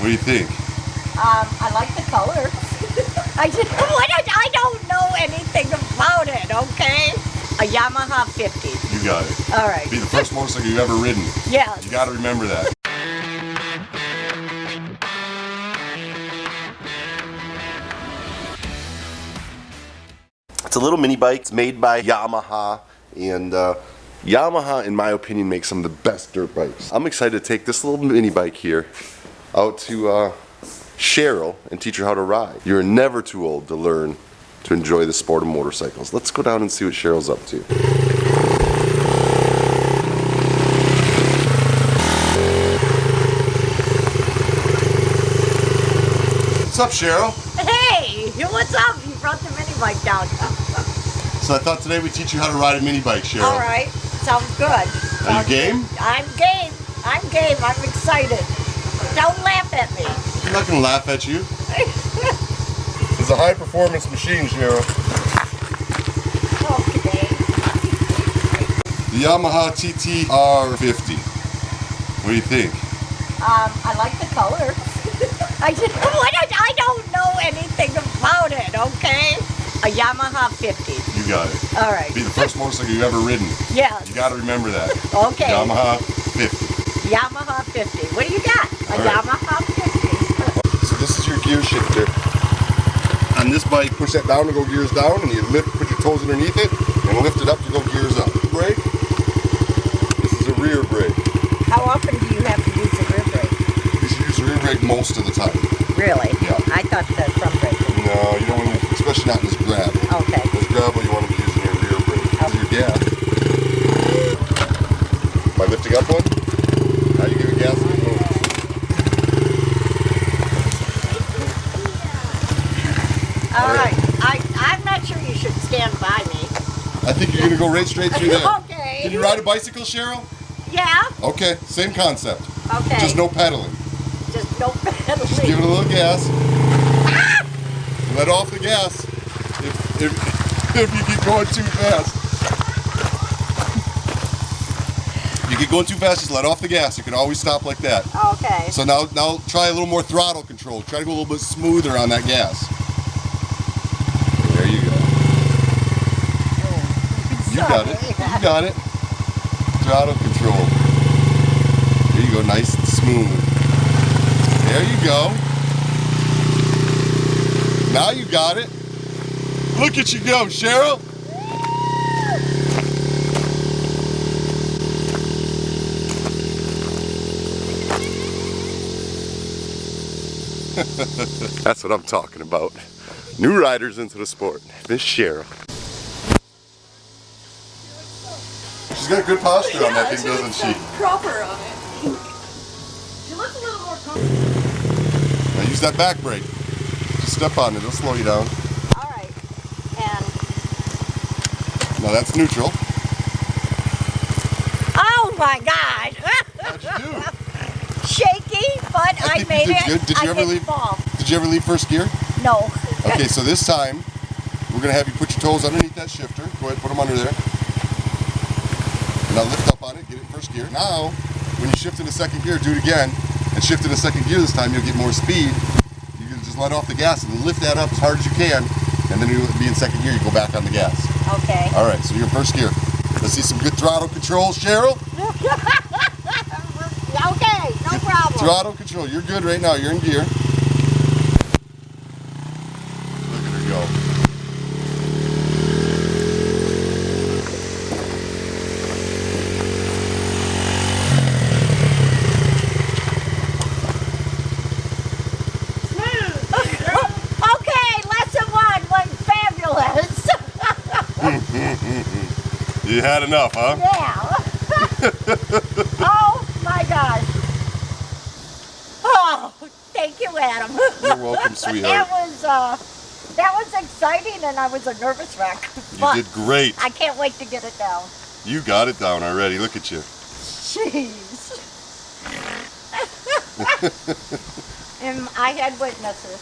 What do you think? I like the color. I don't know anything about it, okay? A Yamaha 50. You got it. All right. Be the first motorcycle you've ever ridden. Yeah. You got to remember that. It's a little mini bike. It's made by Yamaha, and Yamaha, in my opinion, makes some of the best dirt bikes. I'm excited to take this little mini bike here out to Cheryl and teach her how to ride. You're never too old to learn to enjoy the sport of motorcycles. Let's go down and see what Cheryl's up to. What's up, Cheryl? Hey, what's up? You brought the mini bike down. So I thought today we'd teach you how to ride a mini bike, Cheryl. All right. Sounds good. Are you game? I'm game. I'm game. I'm excited. Don't laugh at me. I'm not going to laugh at you. It's a high-performance machine, Cheryl. Okay. The Yamaha TTR50. What do you think? I like the color. I don't know anything about it, okay? A Yamaha 50. You got it. All right. Be the first motorcycle you've ever ridden. Yeah. You got to remember that. Okay. Yamaha 50. Yamaha 50. What do you got? A right. Yamaha 50. So this is your gear shifter. On this bike, push that down to go gears down, and you put your toes underneath it, and lift it up to go gears up. Brake. This is a rear brake. How often do you have to use the rear brake? You should use the rear brake most of the time. Really? Yeah. I thought the front brake. No, you don't want to, especially not in this gravel. Okay. This gravel, you want to be using your rear brake. This is your gas. Am I lifting up one? Now you give it gas and it moves. All right. I'm not sure you should stand by me. I think you're going to go right straight through there. Okay. Can you ride a bicycle, Cheryl? Yeah. Okay, same concept. Okay. Just no pedaling. Just no pedaling. Just give it a little gas. Let off the gas if you get going too fast. If you get going too fast, just let off the gas. You can always stop like that. Okay. So now try a little more throttle control. Try to go a little bit smoother on that gas. There you go. You got it. You got it. Throttle control. There you go. Nice and smooth. There you go. Now you got it. Look at you go, Cheryl. That's what I'm talking about. New riders into the sport. Miss Cheryl. She's got good posture on that thing, doesn't she? Proper on it. She looks a little more comfortable. Now use that back brake. Just step on it, it'll slow you down. All right. And Now that's neutral. oh my God! How'd you do? Shaky, but I think made you did it. good. Did you I ever didn't leave? fall. Did you ever leave first gear? No. Okay, so this time we're gonna have you put your toes underneath that shifter. Go ahead, put them under there. Now lift up on it, get it in first gear. Now, when you shift into second gear, do it again, and shift into second gear this time. You'll get more speed. You can just let off the gas and lift that up as hard as you can, and then you'll be in second gear. You go back on the gas. Okay. All right, so you're in first gear. Let's see some good throttle control, Cheryl. Okay, no problem. Throttle control. You're good right now. You're in gear. Look at her go. Okay, lesson one was fabulous. You had enough, huh? Yeah. Oh my gosh. Oh, thank you, Adam. You're welcome, sweetheart. That was exciting, and I was a nervous wreck. You did great. I can't wait to get it down. You got it down already. Look at you. Jeez. And I had witnesses.